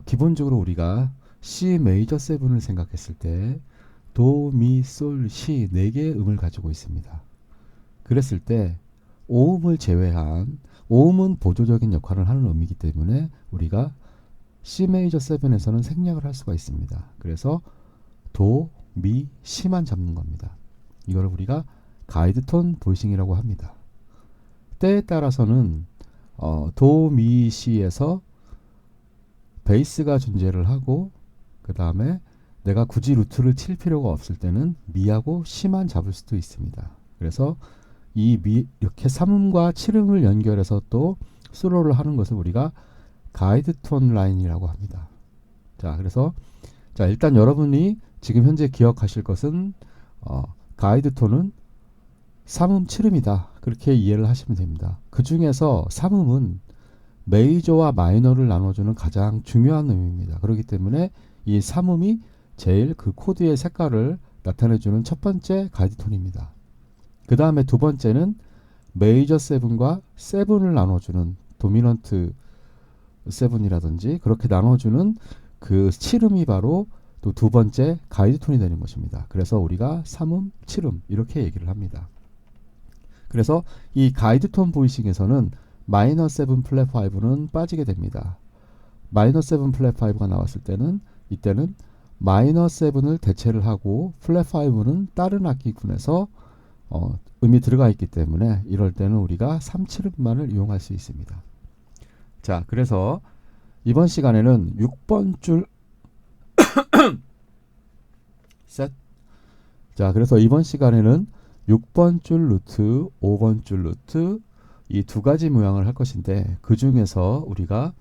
기본적으로 우리가 C 메이저 7을 생각했을 때 도, 미, 솔, 시 4개의 음을 가지고 있습니다. 그랬을 때 오음을 제외한, 오음은 보조적인 역할을 하는 음이기 때문에 우리가 C 메이저 7에서는 생략을 할 수가 있습니다. 그래서 도, 미, 시만 잡는 겁니다. 이걸 우리가 가이드 톤 보이싱이라고 합니다. 때에 따라서는 도, 미, 시에서 베이스가 존재를 하고, 그 다음에 내가 굳이 루트를 칠 필요가 없을 때는 미하고 시만 잡을 수도 있습니다. 그래서 이렇게 3음과 7음을 연결해서 또 솔로를 하는 것을 우리가 가이드 톤 라인이라고 합니다. 자, 그래서 일단 여러분이 지금 현재 기억하실 것은 가이드 톤은 3음 7음이다. 그렇게 이해를 하시면 됩니다. 그 중에서 3음은 메이저와 마이너를 나눠주는 가장 중요한 음입니다. 그렇기 때문에 이 3음이 제일 그 코드의 색깔을 나타내주는 첫 번째 가이드 톤입니다. 그 다음에 두 번째는 메이저 7과 7을 나눠주는 도미넌트 7이라든지 그렇게 나눠주는 그 7음이 바로 또 두 번째 가이드 톤이 되는 것입니다. 그래서 우리가 3음, 7음 이렇게 얘기를 합니다. 그래서 이 가이드 톤 보이싱에서는 마이너 7 플랫 5는 빠지게 됩니다. 마이너 7 플랫 5가 나왔을 때는 이때는 마이너 7을 대체를 하고 플랫 5는 다른 악기군에서 음이 들어가 있기 때문에 이럴 때는 우리가 3, 7음만을 이용할 수 있습니다. 자, 그래서 이번 시간에는 6번 줄 셋. 자, 그래서 이번 시간에는 6번 줄 루트, 5번 줄 루트 이 두 가지 모양을 할 것인데 그 중에서 우리가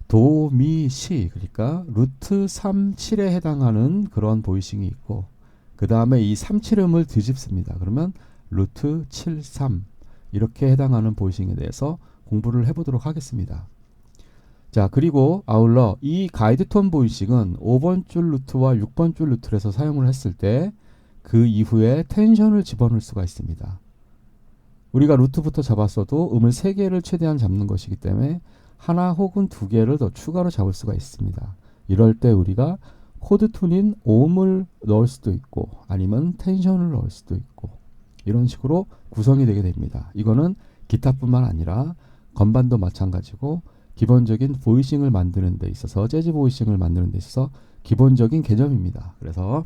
도, 미, 시 그러니까 루트 3, 7에 해당하는 그런 보이싱이 있고 그 다음에 이 3, 7음을 뒤집습니다. 그러면 루트 7, 3 이렇게 해당하는 보이싱에 대해서 공부를 해보도록 하겠습니다. 자, 그리고 아울러 이 가이드 톤 보이싱은 5번 줄 루트와 6번 줄 루트에서 사용을 했을 때 그 이후에 텐션을 집어넣을 수가 있습니다. 우리가 루트부터 잡았어도 음을 3개를 최대한 잡는 것이기 때문에 하나 혹은 2개를 더 추가로 잡을 수가 있습니다. 이럴 때 우리가 코드 톤인 오음을 넣을 수도 있고 아니면 텐션을 넣을 수도 있고 이런 식으로 구성이 되게 됩니다. 이거는 기타뿐만 아니라 건반도 마찬가지고 기본적인 보이싱을 만드는 데 있어서 재즈 보이싱을 만드는 데 있어서 기본적인 개념입니다. 그래서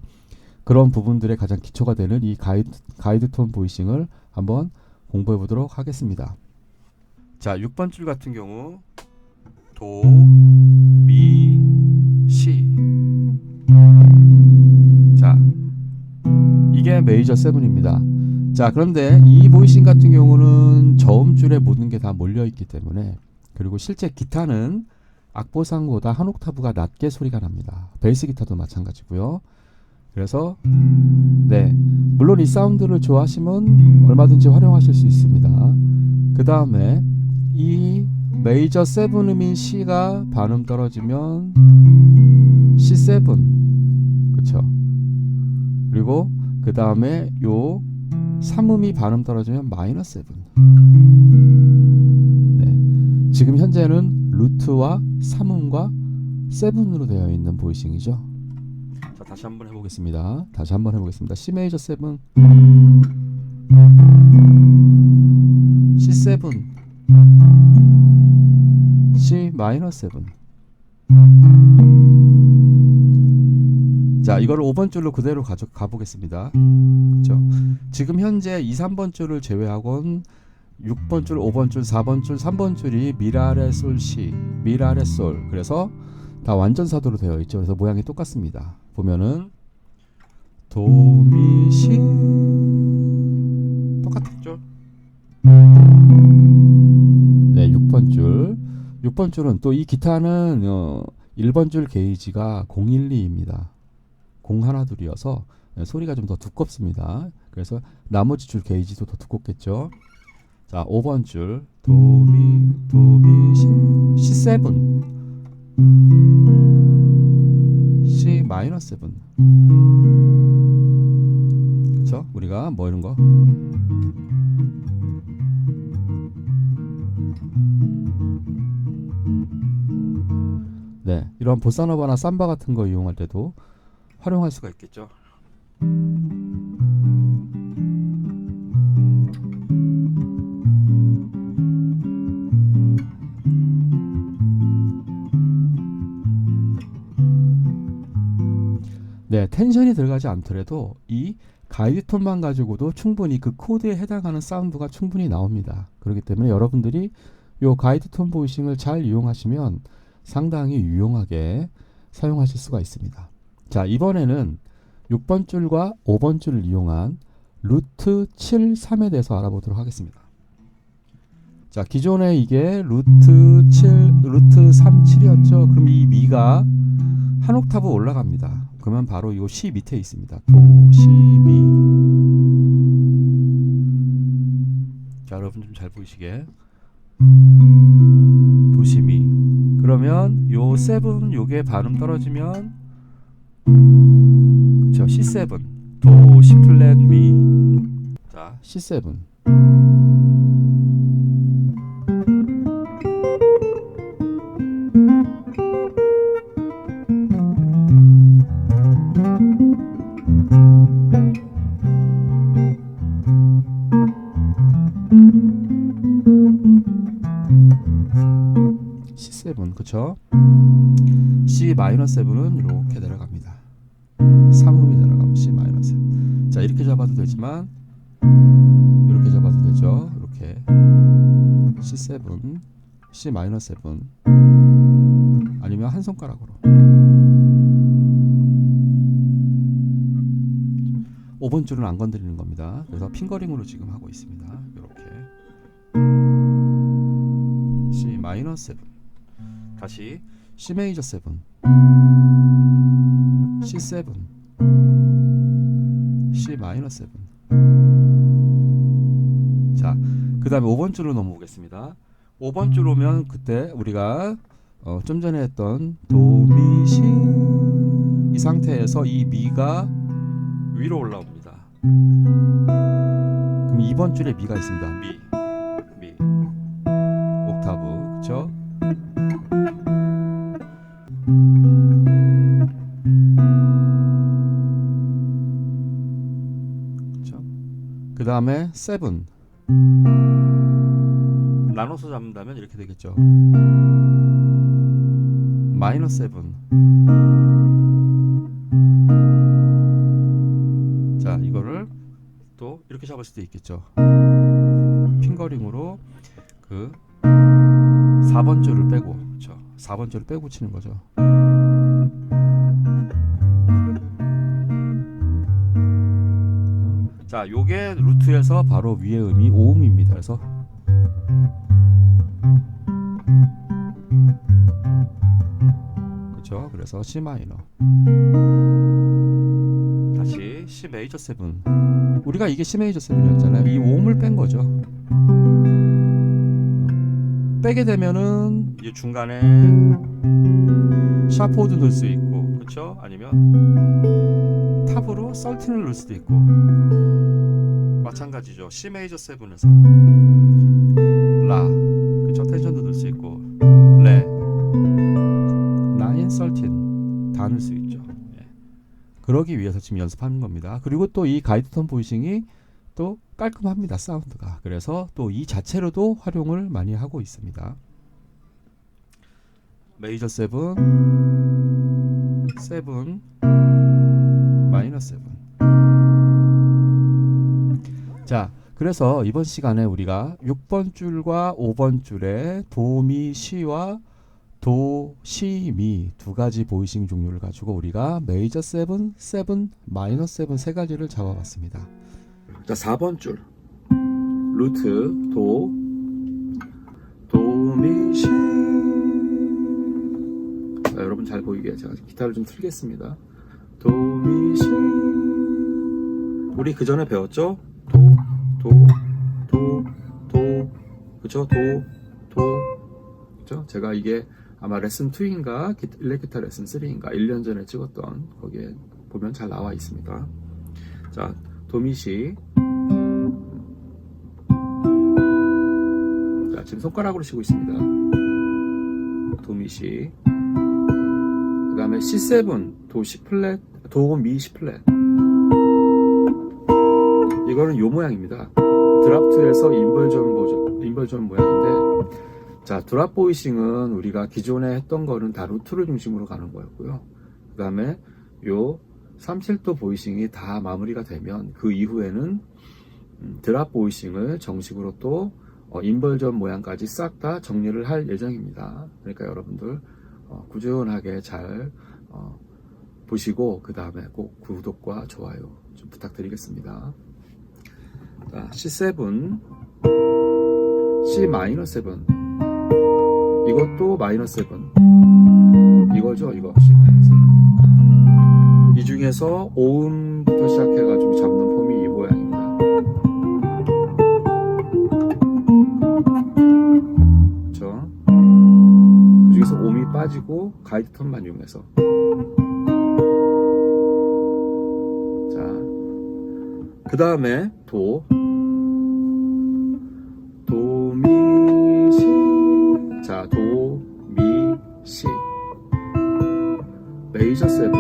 그런 부분들의 가장 기초가 되는 이 가이드 톤 보이싱을 한번 공부해 보도록 하겠습니다. 자, 6번 줄 같은 경우 도, 미, 시. 자, 이게 메이저 7입니다. 자, 그런데 이 보이싱 같은 경우는 저음줄에 모든 게 다 몰려 있기 때문에 그리고 실제 기타는 악보상보다 한 옥타브가 낮게 소리가 납니다. 베이스 기타도 마찬가지고요. 그래서 네, 물론 이 사운드를 좋아하시면 얼마든지 활용하실 수 있습니다. 그 다음에 이 메이저 7음인 C가 반음 떨어지면 C7 그쵸. 그리고 그 다음에 요 3음이 반음 떨어지면 마이너 7. 네, 지금 현재는 루트와 3음과 7으로 되어 있는 보이싱이죠. 자, 다시 한번 해보겠습니다. C 메이저 7, C7, C 마이너 7. 자, 이거를 5번 줄로 그대로 가보겠습니다. 그렇죠? 지금 현재 2, 3번 줄을 제외하고는 6번 줄, 5번 줄, 4번 줄, 3번 줄이 미라레 솔 시, 미라레 솔. 그래서 다 완전사도로 되어 있죠. 그래서 모양이 똑같습니다. 보면은 도, 미, 시 똑같죠? 네, 6번 줄. 6번 줄은 또 이 기타는 1번 줄 게이지가 012입니다. 012이어서 소리가 좀 더 두껍습니다. 그래서 나머지 줄 게이지도 더 두껍겠죠. 자, 5번 줄 도, 미, 시, C7, C 마이너 7. 그쵸? 우리가 뭐 이런 거 네, 이런 보사노바나 삼바 같은 거 이용할 때도 활용할 수가 있겠죠. 네, 텐션이 들어가지 않더라도 이 가이드 톤만 가지고도 충분히 그 코드에 해당하는 사운드가 충분히 나옵니다. 그렇기 때문에 여러분들이 이 가이드 톤 보이싱을 잘 이용하시면 상당히 유용하게 사용하실 수가 있습니다. 자, 이번에는 6번 줄과 5번 줄을 이용한 루트 7, 3에 대해서 알아보도록 하겠습니다. 자, 기존에 이게 루트 7, 루트 3, 7이었죠. 그럼 이 미가 한 옥타브 올라갑니다. 그러면 바로 이 C 밑에 있습니다. 도, 시, 미. 자, 여러분 좀 잘 보이시게. 도, 시, 미. 그러면 요 7, 요게 반음 떨어지면 그쵸, C7. 도, 시 플랫, 미. 자, C7. C7 그쵸? C-7은 이렇게 내려갑니다. 3음이 내려가면 C-7. 자, 이렇게 잡아도 되지만 이렇게 잡아도 되죠. 이렇게 C7, C-7 아니면 한 손가락으로 5번 줄은 안 건드리는 겁니다. 그래서 핑거링으로 지금 하고 있습니다. 이렇게 C-7 다시 C 메이저 7 C7 C 마이너 7. 자, 그 다음에 5번 줄로 넘어오겠습니다. 5번 줄 오면 그때 우리가 좀 전에 했던 도미시 이 상태에서 이 미가 위로 올라옵니다. 그럼 2번 줄에 미가 있습니다. 미 옥타브 그쵸? 그 다음에 7 나눠서 잡는다면 이렇게 되겠죠. 마이너 7. 자, 이거를 또 이렇게 잡을 수도 있겠죠. 핑거링으로 그 4번 줄을 빼고, 그렇죠. 4번 줄을 빼고 치는 거죠. 자, 요게 루트에서 바로 위의 음이 5음입니다. 그래서 그렇죠. 그래서 C 마이너. 다시 C 메이저 7. 우리가 이게 C 메이저 7이었잖아요. 이 5음을 뺀 거죠. 빼게 되면은 이 중간에 샤프도 넣을 수 있고, 그렇죠? 아니면 탑으로 썰틴을 넣을 수도 있고. 마찬가지죠. C 메이저 7에서 라, 그쵸? 텐션도 넣을 수 있고 레, 9, 13 다 넣을 수 있죠. 예. 그러기 위해서 지금 연습하는 겁니다. 그리고 또 이 가이드 톤 보이싱이 또 깔끔합니다. 사운드가. 그래서 또 이 자체로도 활용을 많이 하고 있습니다. 메이저 7, 7, 마이너 7. 자, 그래서 이번 시간에 우리가 6번 줄과 5번 줄의 도, 미, 시와 도, 시, 미 두 가지 보이싱 종류를 가지고 우리가 메이저 7, 7, 마이너 7 세 가지를 잡아봤습니다. 자, 4번 줄 루트, 도, 미, 시. 자, 여러분 잘 보이게 제가 기타를 좀 틀겠습니다. 도, 미, 시. 우리 그 전에 배웠죠? 그쵸? 그쵸? 제가 이게 아마 레슨 2인가 일렉기타 레슨 3인가 1년 전에 찍었던 거기에 보면 잘 나와 있습니다. 자, 도미시. 자, 지금 손가락으로 치고 있습니다. 도미시. 다음에 C7 도 C 플랫, 도 미 C 플랫. 이거는 요 모양입니다. 드랍2에서 인벌전 모양인데, 자, 드랍 보이싱은 우리가 기존에 했던 거는 다 루트를 중심으로 가는 거였고요. 그 다음에 요 37도 보이싱이 다 마무리가 되면 그 이후에는 드랍 보이싱을 정식으로 또 인벌전 모양까지 싹 다 정리를 할 예정입니다. 그러니까 여러분들 꾸준하게 잘 보시고 그 다음에 꼭 구독과 좋아요 좀 부탁드리겠습니다. 자, C7, C-7 이것도 마이너스 7 이거죠, 이거 C-7. 이 중에서 5음부터 시작해가지고 잡는 폼이 이 모양입니다. 그렇죠? 그 중에서 5미 빠지고 가이드 톤만 이용해서. 자, 그 다음에 도, 미, 시. 자, 도, 미, 시. 메이저 7.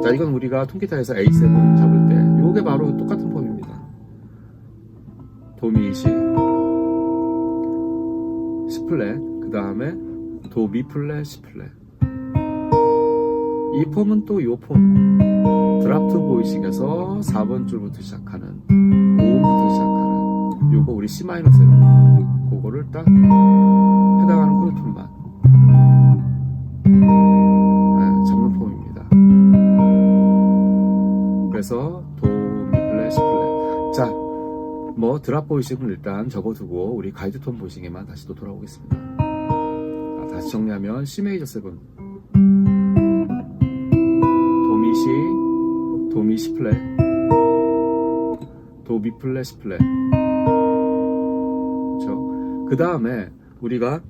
자, 이건 우리가 통기타에서 A7 잡을 때 요게 바로 똑같은 폼입니다. 도, 미, 시. C 플랫, 그 다음에 도, 미 플랫, C 플랫. 이 폼은 또 요 폼. 드랍2 보이싱에서 4번 줄부터 시작하는 5음부터 시작하는 요거 우리 C-7 그거를 딱 해당하는 코드 톤만 잡는 폼입니다. 그래서 도, 미 플랫, C 플랫. 자, 뭐 드랍 보이싱은 일단 접어두고 우리 가이드 톤 보이싱에만 다시 또 돌아오겠습니다. 다시 정리하면 C 메이저 7, 도, 미, 시, 도, 미, C 플랫, 도, 미 플랫, C 플랫. 그렇죠? 그 다음에 우리가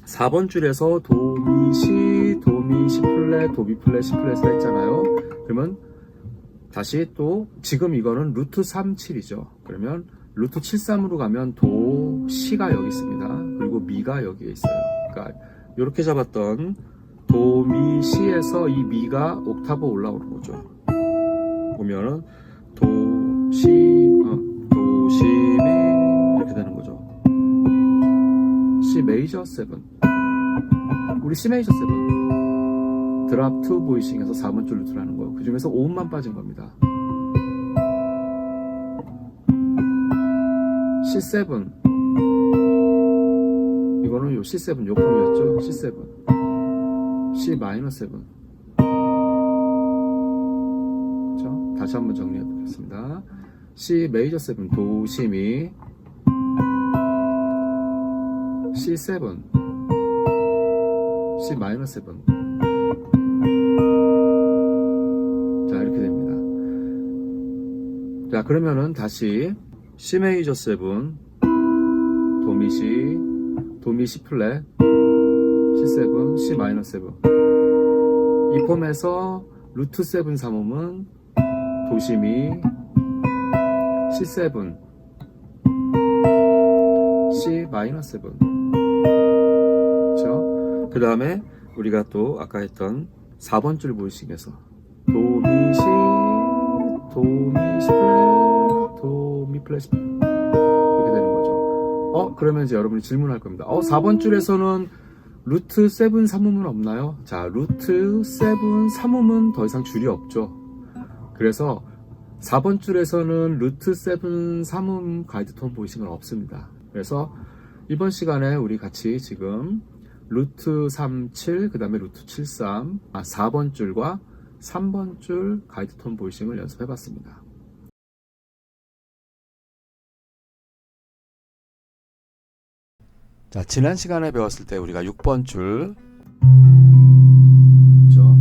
4번 줄에서 도, 미, 시, 도, 미, C 플랫, 도, 미 플랫, C 플랫을 했잖아요. 그러면 다시 또 지금 이거는 루트 37이죠. 그러면 루트 73으로 가면 도, 시가 여기 있습니다. 그리고 미가 여기에 있어요. 그러니까 이렇게 잡았던 도, 미, 시에서 이 미가 옥타브 올라오는 거죠. 보면은 도, 시, 도, 시, 미 이렇게 되는 거죠. C 메이저 7. 우리 C 메이저 7. 드랍 2 보이싱에서 4번 줄 루트라는 거. 그 중에서 5음만 빠진 겁니다. C7. 이거는 요 C7 요 폼이었죠. C7. C-7. 그렇죠? 다시 한번 정리해 보겠습니다. C 메이저 7 도, 시, 미. C7, C-7. 자, 이렇게 됩니다. 자, 그러면은 다시 C 메이저 7, 도, 미, 시, 도, 미, 시 플랫, C7, C-7. 이 폼에서 루트 7 3음은 도, 시, 미, C7, C-7. 그렇죠? 그 다음에 우리가 또 아까 했던 4번 줄 보이싱에서 도, 미, 시, 도, 미, 시 플랫, 도, 미 플랫, 시 플랫 이렇게 되는 거죠. 그러면 이제 여러분이 질문할 겁니다. 4번 줄에서는 루트 7 3음은 없나요? 자, 루트 7 3음은 더 이상 줄이 없죠. 그래서 4번 줄에서는 루트 7 3음 가이드 톤 보이싱은 없습니다. 그래서 이번 시간에 우리 같이 지금 루트 37, 그 다음에 루트 73, 4번 줄과 3번 줄 가이드 톤 보이싱을 연습해 봤습니다. 자, 지난 시간에 배웠을 때 우리가 6번 줄, 그렇죠?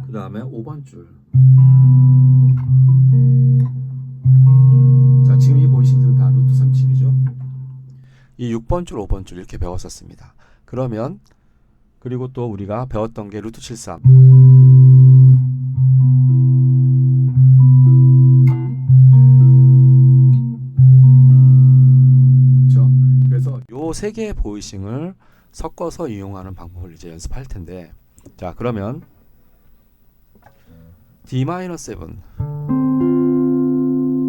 그 다음에 5번 줄. 자, 지금 이 보이싱들은 다 루트 37이죠. 이 6번 줄, 5번 줄 이렇게 배웠었습니다. 그러면 그리고 또 우리가 배웠던 게 루트 73. 그렇죠? 그래서 세 개의 보이싱을 섞어서 이용하는 방법을 이제 연습할 텐데, 자 그러면 D-7,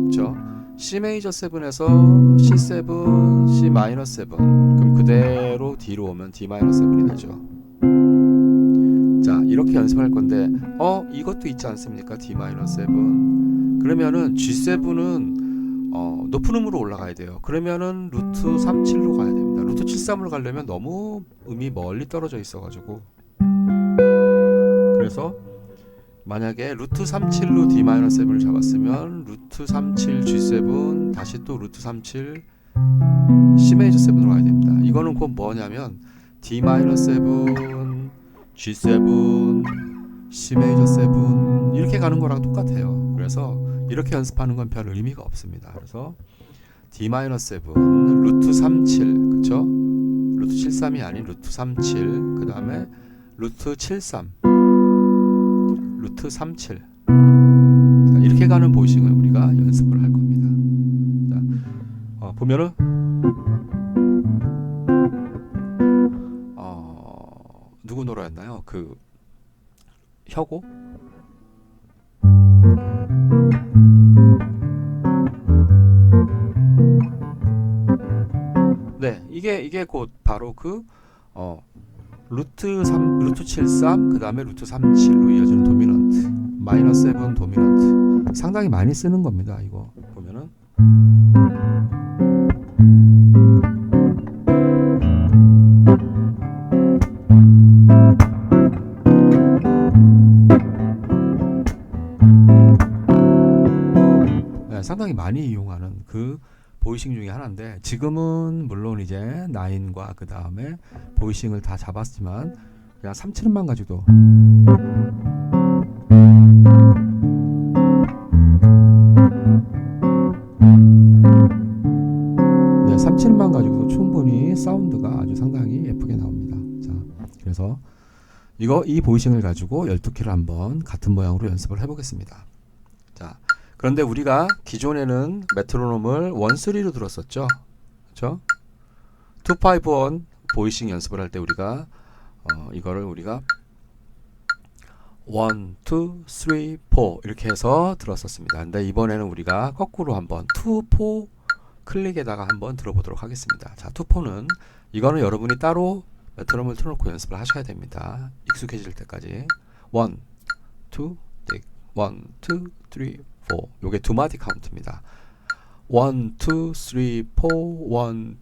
그렇죠? C 메이저 7에서 C7, C-7, 그럼 그대로 D로 오면 D-7이 되죠. 자 이렇게 연습할 건데, 이것도 있지 않습니까? D-7. 그러면은 G7은 높은 음으로 올라가야 돼요. 그러면은 루트 37로 가야 됩니다. 루트 73으로 가려면 너무 음이 멀리 떨어져 있어가지고, 그래서 만약에 루트 37로 D-7을 잡았으면 루트 37 G7 다시 또 루트 37 C 메이저 7으로 가야 됩니다. 이거는 곧 뭐냐면 D-7 G7 C 메이저 7 이렇게 가는 거랑 똑같아요. 그래서 이렇게 연습하는 건 별 의미가 없습니다. 그래서 D-7 루트 37, 그쵸? 루트 73이 아닌 루트 37, 그 다음에 루트 73 루트 37, 자, 이렇게 가는 보이싱을 우리가 연습을 할 겁니다. 자, 보면은 누구 노래였나요? 그 혁오? 네, 이게 곧 바로 그 루트 73, 그 다음에 루트 37로 이어지는 도미넌트, 마이너스 7 도미넌트. 상당히 많이 쓰는 겁니다. 이거 보면은 네, 상당히 많이 이용하는 그 보이싱 중에 하나인데, 지금은 물론 이제 9과 그 다음에 보이싱을 다 잡았지만 그냥 37만 가지고도 네, 37만 가지고도 충분히 사운드가 아주 상당히 예쁘게 나옵니다. 자, 그래서 이 보이싱을 가지고 12키를 한번 같은 모양으로 연습을 해보겠습니다. 자, 그런데 우리가 기존에는 메트로놈을 1-3로 들었었죠. 그렇죠? 2-5-1 보이싱 연습을 할 때 우리가 이거를 우리가 1, 2, 3, 4 이렇게 해서 들었었습니다. 근데 이번에는 우리가 거꾸로 한번 2, 4 클릭에다가 한번 들어보도록 하겠습니다. 자, 2, 4는 이거는 여러분이 따로 메트로놈을 틀어놓고 연습을 하셔야 됩니다. 익숙해질 때까지. 1, 2, 1, 2, 3, 4. 요게 두 마디 카운트입니다. 1, 2, 3, 4, 1,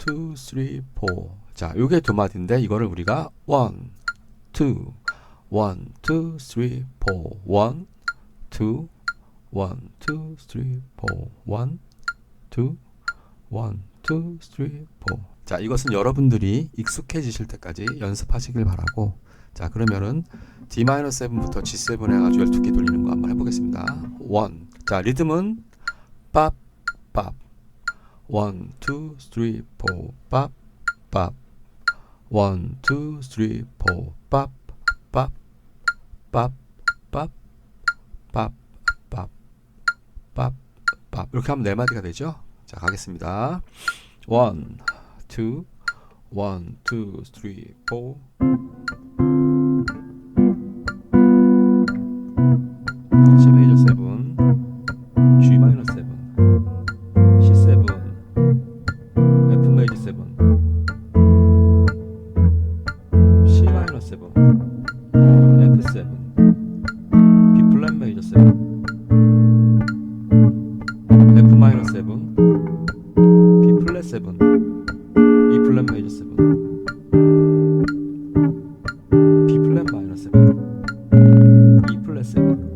2, 3, 4. 자, 요게 두 마디인데 이거를 우리가 1, 2, 1, 2, 3, 4, 1, 2, 1, 2, 3, 4, 1, 2, 1, 2, 3, 4. 자, 이것은 여러분들이 익숙해지실 때까지 연습하시길 바라고, 자, 그러면은 D-7부터 G7 해가지고 12개 돌리는 거 한번 해보겠습니다. 1. 자, 리듬은 밥, 밥. 1, 2, 3, 4, 밥, 밥. 1, 2, 3, 4, 밥, 밥, 밥, 밥, 밥, 밥, 밥, 밥. 이렇게 하면 네 마디가 되죠? 자, 가겠습니다. 1, 2, 1, 2, 3, 4. C 메이저 7, G 마이너 7, C7, F 메이저 7, C 마이너 7, F7, B 플랫 메이저 7, F 마이너 7, B 플랫 7, E 플랫 메이저 7, B 플랫 마이너 7, E 플랫 7,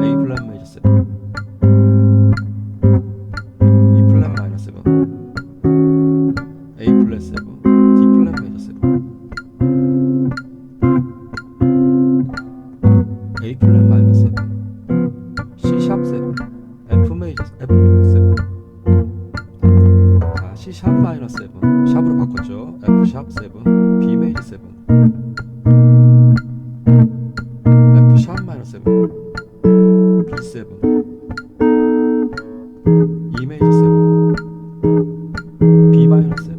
A 플랫 메이저 7, E 플랫 마이너 7, A 플랫 7, D 플랫 메이저 7, A 플랫 마이너 7, C 샵 7, F 메이저 F 7. 자, C 샵 마이너 7, 샵으로 바꿨죠. F 샵 7, B 메이저 7, F 샵 마이너 7, B7, E 메이저 7, B 마이너 7,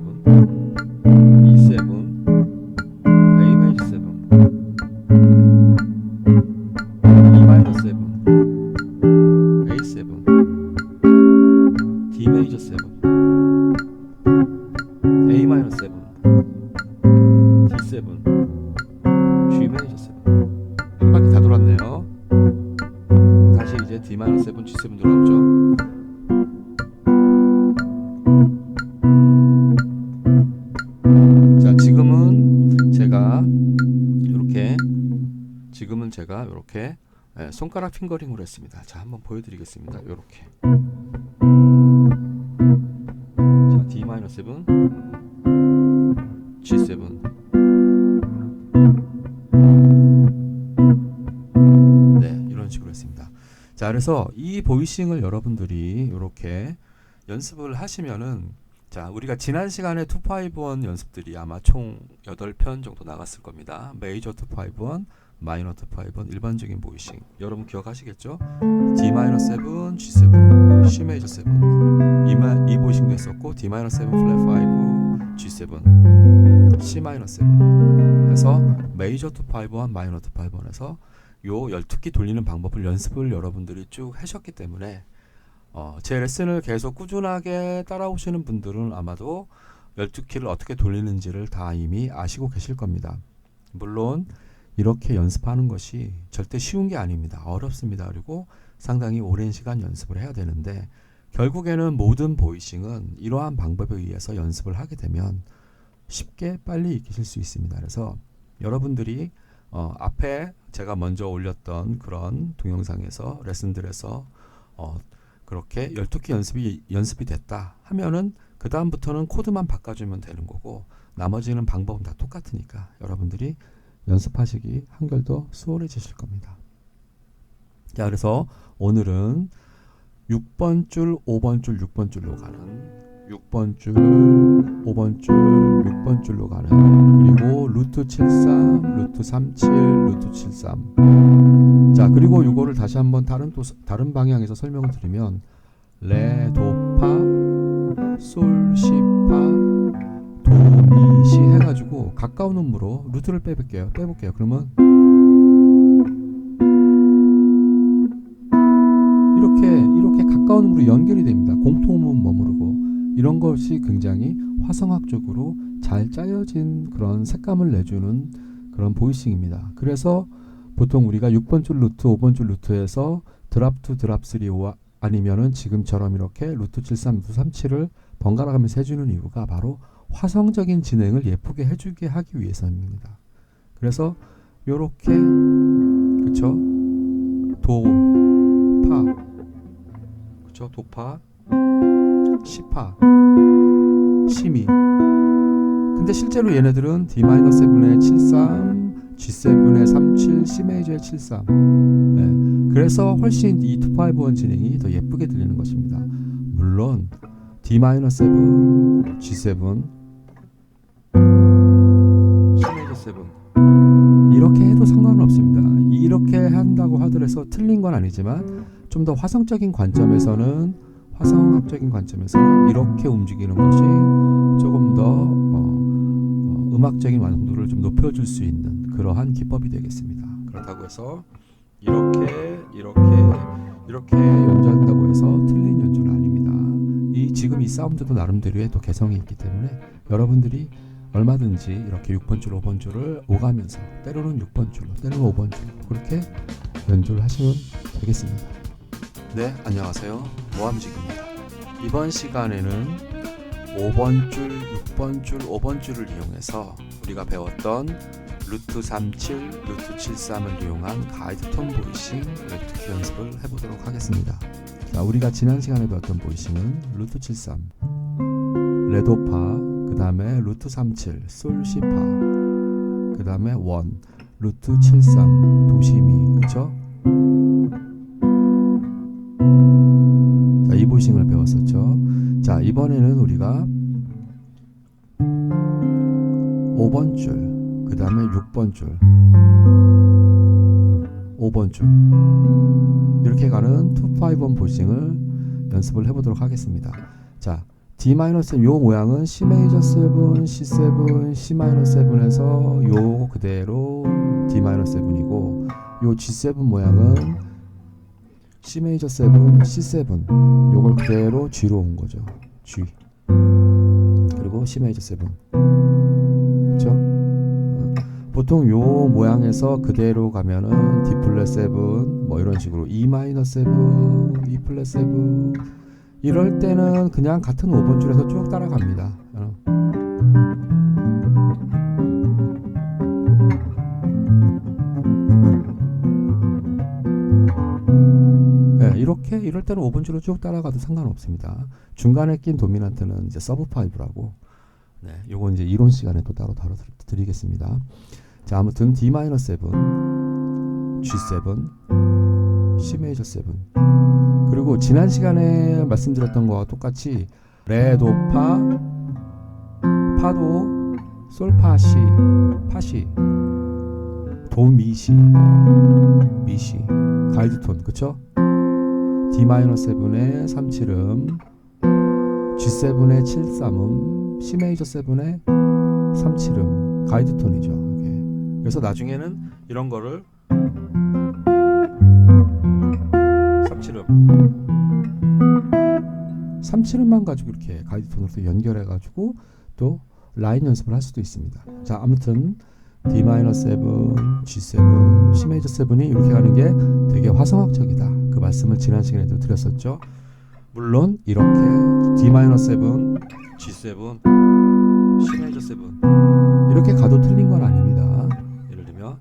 손가락 핑거링으로 했습니다. 자, 한번 보여드리겠습니다. 요렇게. 자, D-7, G7. 네, 이런 식으로 했습니다. 자, 그래서 이 보이싱을 여러분들이 이렇게 연습을 하시면은, 자, 우리가 지난 시간에 251 연습들이 아마 총 8편 정도 나갔을 겁니다. 메이저 251, 마이너 251, 일반적인 보이싱. 여러분 기억하시겠죠? D-7, G7, C 메이저 7. 이 보이싱도 했었고, D-7 플랫 5, G7, C 마이너 7. 그래서 메이저 251, 마이너 251에서 요 12기 돌리는 방법을 연습을 여러분들이 쭉 하셨기 때문에 제 레슨을 계속 꾸준하게 따라오시는 분들은 아마도 12키를 어떻게 돌리는지를 다 이미 아시고 계실 겁니다. 물론 이렇게 연습하는 것이 절대 쉬운 게 아닙니다. 어렵습니다. 그리고 상당히 오랜 시간 연습을 해야 되는데, 결국에는 모든 보이싱은 이러한 방법에 의해서 연습을 하게 되면 쉽게 빨리 익히실 수 있습니다. 그래서 여러분들이 앞에 제가 먼저 올렸던 그런 동영상에서 레슨들에서 그렇게 12기 연습이 됐다 하면은 그 다음부터는 코드만 바꿔주면 되는 거고, 나머지는 방법은 다 똑같으니까 여러분들이 연습하시기 한결 더 수월해지실 겁니다. 자, 그래서 오늘은 6번 줄, 5번 줄, 6번 줄로 가는 6번 줄, 5번 줄, 6번 줄로 가는, 그리고 루트 73, 루트 37, 루트 73. 자, 그리고 이거를 다시 한번 다른 방향에서 설명을 드리면, 레, 도, 파, 솔, 시, 파, 도, 미, 시 해가지고 가까운 음으로 루트를 빼볼게요. 그러면 이렇게 가까운 음으로 연결이 됩니다. 공통음은 머무르고. 이런 것이 굉장히 화성학적으로 잘 짜여진 그런 색감을 내주는 그런 보이싱입니다. 그래서 보통 우리가 6번 줄 루트, 5번 줄 루트에서 드랍 2, 드랍 3, 아니면은 지금처럼 이렇게 루트 73, 루트 37을 번갈아 가면서 해주는 이유가 바로 화성적인 진행을 예쁘게 해주게 하기 위해서입니다. 그래서 요렇게, 그쵸? 도, 파, 그쵸? 도파, 시파, 시미. 근데 실제로 얘네들은 D-7의 73, G7의 37, C 메이저의 73. 네. 그래서 훨씬 이 251 진행이 더 예쁘게 들리는 것입니다. 물론 D-7, G7, C 메이저 7 이렇게 해도 상관은 없습니다. 이렇게 한다고 하더라도 틀린 건 아니지만, 좀 더 화성학적인 관점에서는 이렇게 움직이는 것이 조금 더 음악적인 완성도를 좀 높여줄 수 있는 그러한 기법이 되겠습니다. 그렇다고 해서 이렇게 연주한다고 해서 틀린 연주는 아닙니다. 지금 이 사운드도 나름대로의 또 개성이 있기 때문에 여러분들이 얼마든지 이렇게 6번 줄, 5번 줄을 오가면서, 때로는 6번 줄로, 때로는 5번 줄로 그렇게 연주를 하시면 되겠습니다. 네, 안녕하세요. 모함직입니다. 이번 시간에는 5번 줄, 6번 줄, 5번 줄을 이용해서 우리가 배웠던 루트 37, 루트 73을 이용한 가이드 톤 보이싱 12기 연습을 해보도록 하겠습니다. 자, 우리가 지난 시간에 배웠던 보이싱은 루트 73, 레도파, 그 다음에 루트 37, 솔, 시파, 그 다음에 1, 루트 73, 도시미, 그쵸? 자, 이 보이싱을 배웠었죠. 자, 이번에는 우리가 5번 줄, 그 다음에 6번 줄, 5번 줄 이렇게 가는 251 보이싱을 연습을 해보도록 하겠습니다. 자, D-7 요 모양은 C 메이저 7, C7, C 마이너 7에서 요 그대로 D-7이고, 요 G7 모양은 C 메이저 7, C7 요걸 그대로 G로 온 거죠. G. 그리고 C 메이저 7. 그렇죠? 보통 요 모양에서 그대로 가면은 D 플랫 7 뭐 이런 식으로 E 마이너 7, E 플랫 7. 이럴 때는 그냥 같은 5번 줄에서 쭉 따라갑니다. 이렇게 이럴 때는 5번 줄로 쭉 따라가도 상관없습니다. 중간에 낀 도미넌트는 이제 서브 5라고. 네, 요거 이제 이론 시간에 또 따로 다뤄드리겠습니다. 자, 아무튼 D-7, G7, C 메이저 7. 그리고 지난 시간에 말씀드렸던 거와 똑같이 레, 도, 파, 파도, 솔, 파, 시, 파시, 도, 미, 시, 미시, 가이드 톤, 그쵸? D-7의 3칠음, G7의 7삼음, C 메이저 7의 3칠음, 가이드 톤이죠. 이게. 그래서 나중에는 이런 거를 3칠음만 가지고 이렇게 가이드 톤으로 연결해 가지고 또 라인 연습을 할 수도 있습니다. 자, 아무튼 D-7, G7, C 메이저 7이 이렇게 가는 게 되게 화성학적이다. 그 말씀을 지난 시간에도 드렸었죠. 물론 이렇게 D-7, G7, C 메이저 7 이렇게 가도 틀린 건 아닙니다. 예를 들면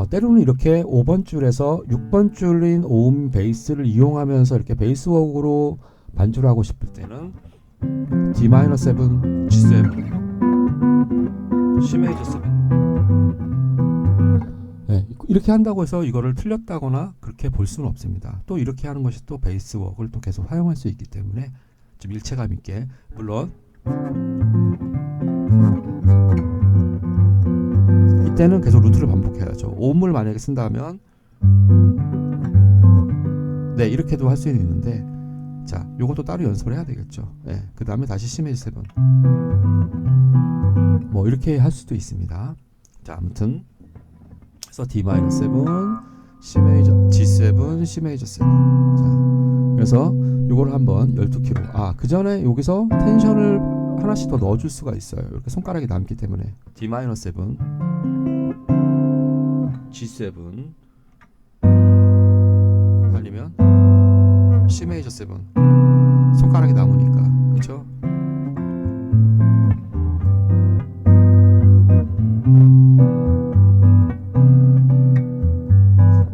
때로는 이렇게 5번 줄에서 6번 줄인 5음 베이스를 이용하면서 이렇게 베이스웍으로 반주를 하고 싶을 때는 D-7, G7, C 메이저 7 네, 이렇게 한다고 해서 이거를 틀렸다거나 그렇게 볼 수는 없습니다. 또 이렇게 하는 것이 또 베이스웍을 또 계속 사용할 수 있기 때문에 좀 일체감 있게, 물론 이때는 계속 루트를 반복해야죠. 5음을 만약에 쓴다면 네, 이렇게도 할 수 있는데, 자, 요것도 따로 연습을 해야 되겠죠. 네, 그 다음에 다시 C 메이저 7 뭐 이렇게 할 수도 있습니다. 자, 아무튼 그래서 D-7, C 메이저, G7, C 메이저 7. 자, 그래서 요걸 한번 12키로. 그 전에 여기서 텐션을 하나씩 더 넣어줄 수가 있어요. 이렇게 손가락이 남기 때문에 D-7, G7 아니면 C 메이저 7 손가락이 남으니까, 그렇죠?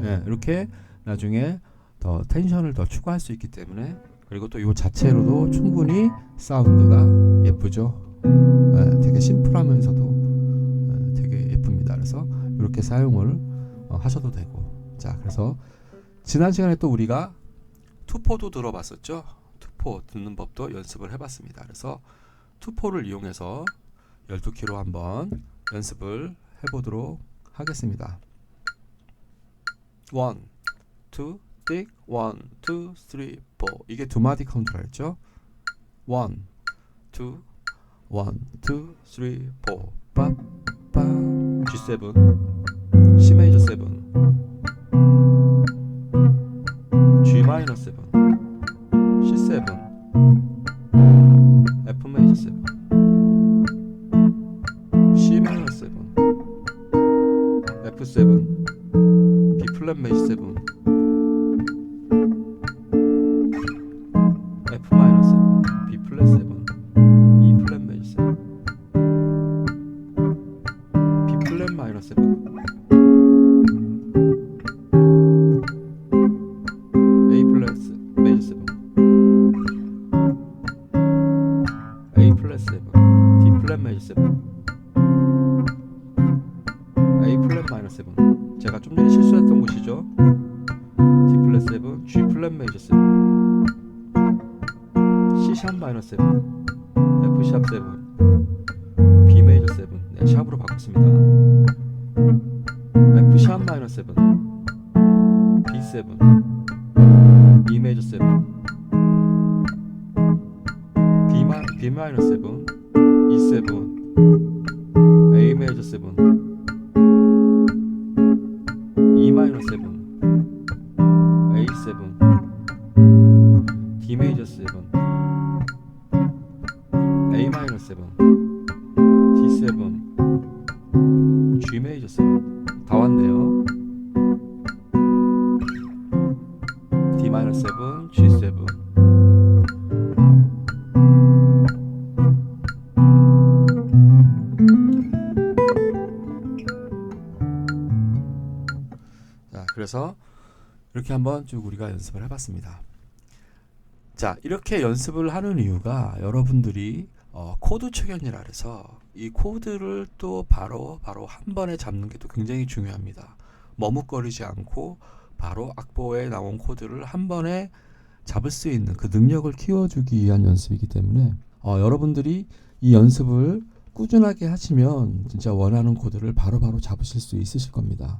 네, 이렇게 나중에 더 텐션을 더 추가할 수 있기 때문에, 그리고 또 이 자체로도 충분히 사운드가 예쁘죠. 네, 되게 심플하면서도 되게 예쁩니다. 그래서 이렇게 사용을 하셔도 되고. 자, 그래서 지난 시간에 또 우리가 투포도 들어봤었죠. 투포 듣는 법도 연습을 해봤습니다. 그래서 투포를 이용해서 12키로 한번 연습을 해보도록 하겠습니다. 1, 2, 띡 1, 2, 3, 4 이게 두 마디 카운트라 했죠. 1, 2, 1, 2, 3, 4 빠빠 G7, C 메이저 7, G-7, C7, F 메이저 7, C 마이너 7, F7, B 플랫 메이저 7, F 마이너 7, B 플랫 7, E 플랫 메이저 7, B 플랫 마이너 7, A 플랫 메이저 7, A 플랫 7, D 플랫 메이저 7, A 플랫 마이너 7. 제가 좀 전에 실수했던 곳이죠. D 플랫 7, G 플랫 메이저 7, C 샵 마이너 7, F 샵 7, B 메이저 7. 네, 샵으로 바꿨습니다. F 샵 마이너 7, B 7, E 메이저 7, B 마이너 7, E 7, A 메이저 7, E 마이너 7, A 7, D 메이저 7, A 마이너 7, D 7, G 메이저 7. 다 왔네요. D 마이너 7, G 7. 그래서 이렇게 한번 쭉 우리가 연습을 해봤습니다. 자, 이렇게 연습을 하는 이유가 여러분들이 코드 초견이라 해서 이 코드를 또 바로 한 번에 잡는 게 또 굉장히 중요합니다. 머뭇거리지 않고 바로 악보에 나온 코드를 한 번에 잡을 수 있는 그 능력을 키워주기 위한 연습이기 때문에 여러분들이 이 연습을 꾸준하게 하시면 진짜 원하는 코드를 바로 잡으실 수 있으실 겁니다.